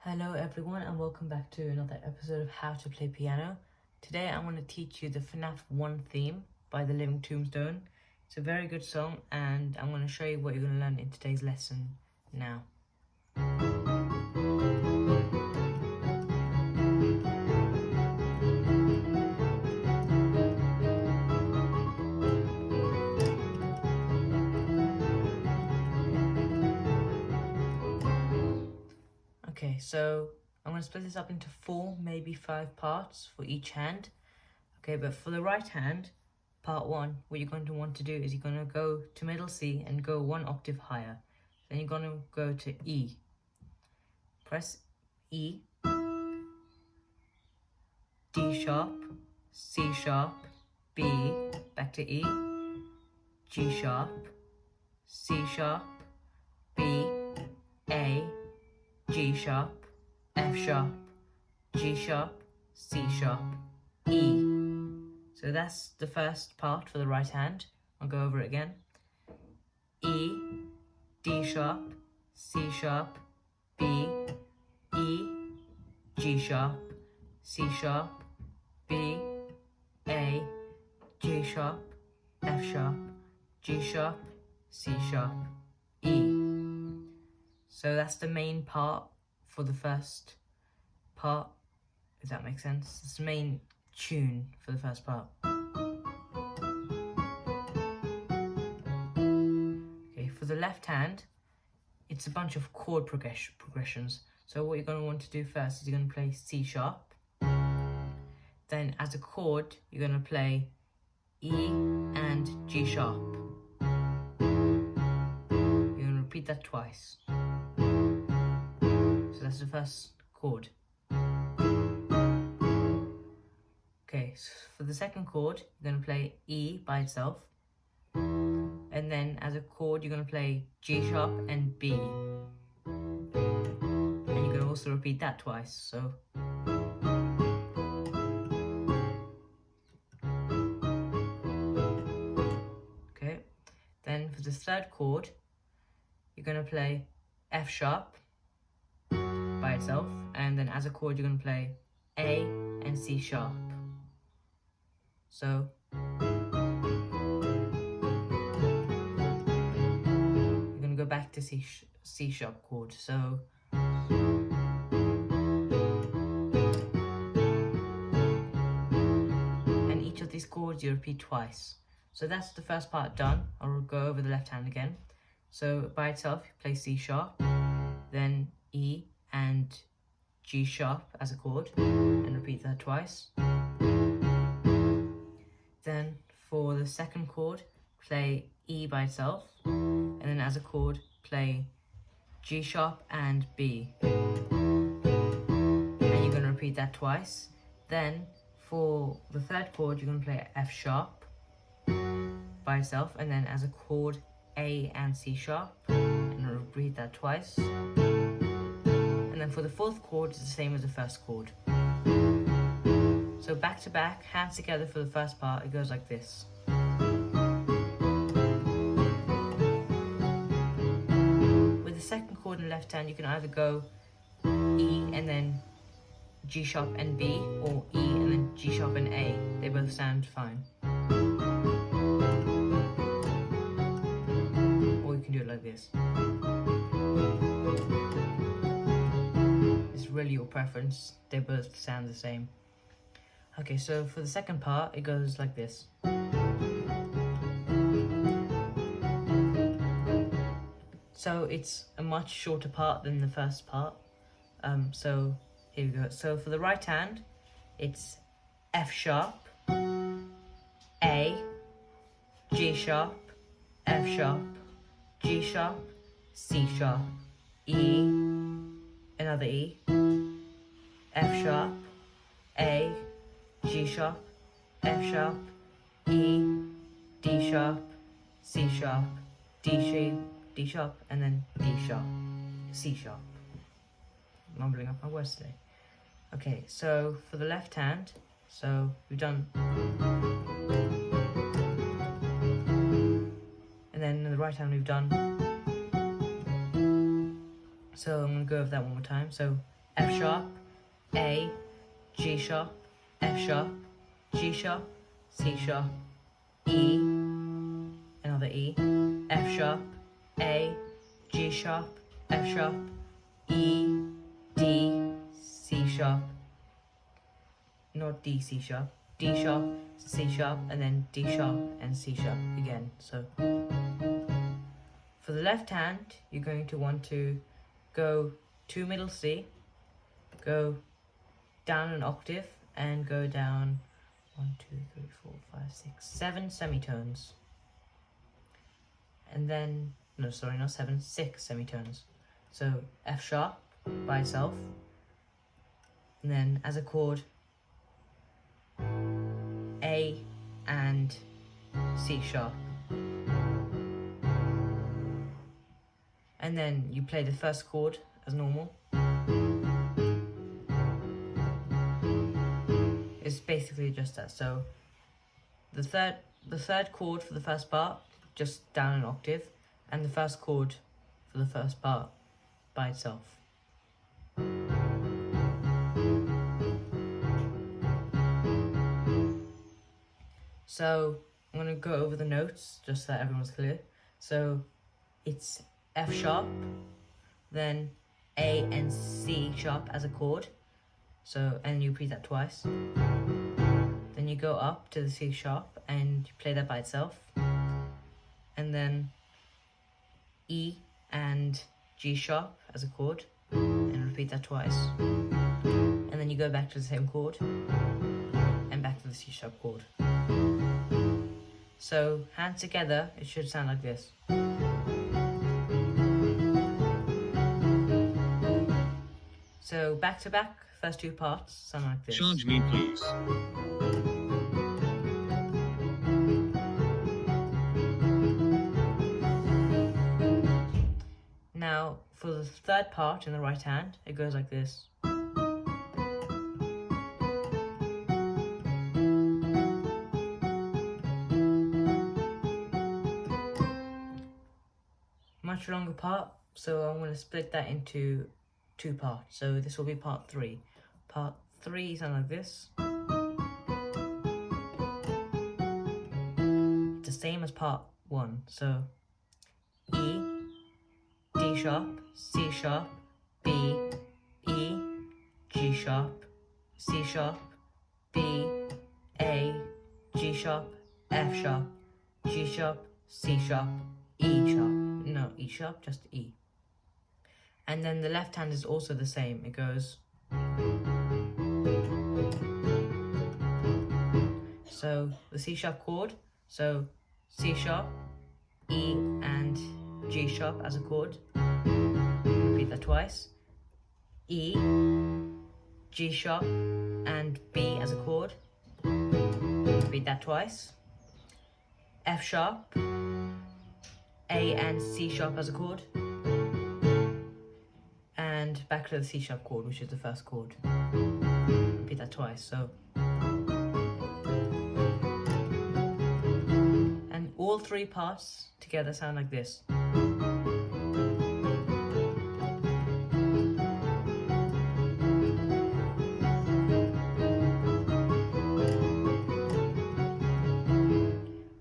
Hello everyone and welcome back to another episode of How to Play Piano. Today I'm going to teach you the FNAF 1 theme by the Living Tombstone. It's a very good song and I'm going to show you what you're going to learn in today's lesson now. Okay, so I'm going to split this up into 4, maybe 5 parts for each hand. Okay, but for the right hand, part 1, what you're going to want to do is you're going to go to middle C and go 1 octave higher. Then you're going to go to E. Press E, D sharp, C sharp, B, back to E, G sharp, C sharp, B, A, G sharp, F sharp, G sharp, C sharp, E. So that's the first part for the right hand. I'll go over it again. E, D sharp, C sharp, B, E, G sharp, C sharp, B, A, G sharp, F sharp, G sharp, C sharp, E. So that's the main part for the first part. Does that make sense? It's the main tune for the first part. Okay, for the left hand, it's a bunch of chord progressions. So what you're going to want to do first is you're going to play C sharp. Then as a chord, you're going to play E and G sharp. You're going to repeat that twice. So that's the first chord. Okay, so for the second chord, you're going to play E by itself. And then as a chord, you're going to play G sharp and B. And you're going to also repeat that twice. So okay, then for the third chord, you're going to play F sharp by itself, and then as a chord you're going to play A and C sharp. So you're going to go back to C sharp chord. So and each of these chords you repeat twice. So that's the first part done. I'll go over the left hand again. So by itself you play C sharp, then E and G sharp as a chord, and repeat that twice. Then for the second chord, play E by itself, and then as a chord, play G sharp and B. And you're going to repeat that twice. Then for the third chord, you're going to play F sharp by itself, and then as a chord, A and C sharp, and repeat that twice. And then for the fourth chord, it's the same as the first chord. So back to back, hands together for the first part, it goes like this. With the second chord in the left hand, you can either go E and then G sharp and B, or E and then G sharp and A. They both sound fine. Or you can do it like this. It's really your preference, they both sound the same. Okay, so for the second part, it goes like this. So it's a much shorter part than the first part. So here we go. So for the right hand, it's F sharp, A, G sharp, F sharp, G sharp, C sharp, E, another E, F sharp, A, G sharp, F sharp, E, D sharp, C sharp, D sharp, and then D sharp, C sharp. Mumbling up my words today. Okay, so for the left hand, so we've done, and then in the right hand we've done. So I'm going to go over that one more time. So F sharp, A, G sharp, F sharp, G sharp, C sharp, E, another E, F sharp, A, G sharp, F sharp, E, D, C sharp, not D, C sharp, D sharp, C sharp, and then D sharp and C sharp again. So for the left hand, you're going to want to go to middle C, go down an octave, and go down 1, 2, 3, 4, 5, 6, 7 semitones. And then, no, sorry, not 7, 6 semitones. So F sharp by itself, and then as a chord, A and C sharp. And then you play the first chord as normal. It's basically just that. So the third chord for the first part, just down an octave, and the first chord for the first part by itself. So I'm going to go over the notes just so that everyone's clear. So it's F sharp, then A and C sharp as a chord. So, and you repeat that twice. Then you go up to the C sharp and you play that by itself. And then E and G sharp as a chord, and repeat that twice. And then you go back to the same chord and back to the C sharp chord. So hands together, it should sound like this. So back to back, first two parts sound like this. Charge me, please. Now for the third part in the right hand, it goes like this. Much longer part, so I'm going to split that into two parts. So this will be part 3. Part 3 sounds like this. It's the same as part 1. So E, D sharp, C sharp, B, E, G sharp, C sharp, B, A, G sharp, F sharp, G sharp, C sharp, E sharp. No, E sharp, just E. And then the left hand is also the same. It goes. So the C sharp chord. So C sharp, E and G sharp as a chord. Repeat that twice. E, G sharp and B as a chord. Repeat that twice. F sharp, A and C sharp as a chord. And back to the C sharp chord, which is the first chord. Repeat that twice. So, and all 3 parts together sound like this.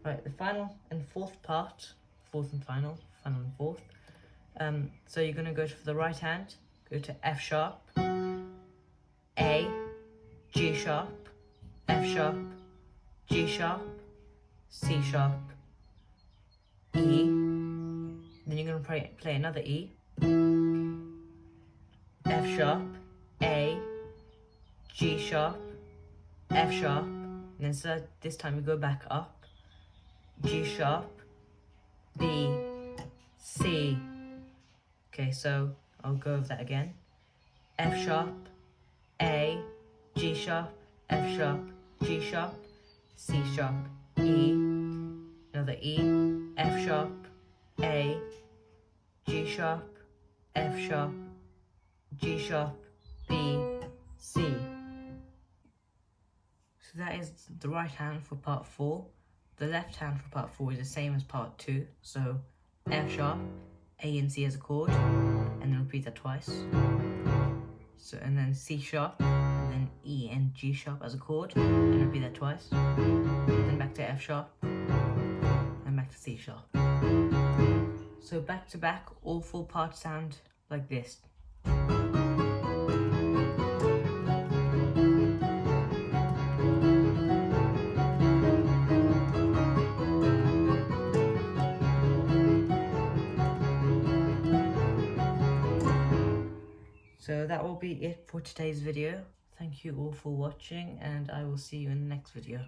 Right, the final and fourth part, fourth and final and fourth. So you're going to go for the right hand, go to F sharp, A, G sharp, F sharp, G sharp, C sharp, E, then you're going to play another E, F sharp, A, G sharp, F sharp, and then so this time you go back up, G sharp, B, C. Okay, so I'll go over that again. F sharp, A, G sharp, F sharp, G sharp, C sharp, E, another E, F sharp, A, G sharp, F sharp, G sharp, B, C. So that is the right hand for part 4. The left hand for part 4 is the same as part 2. So F sharp, A and C as a chord, and then repeat that twice. So, and then C sharp, and then E and G sharp as a chord, and repeat that twice. Then back to F sharp, and back to C sharp. So back to back, all 4 parts sound like this. So that will be it for today's video. Thank you all for watching, and I will see you in the next video.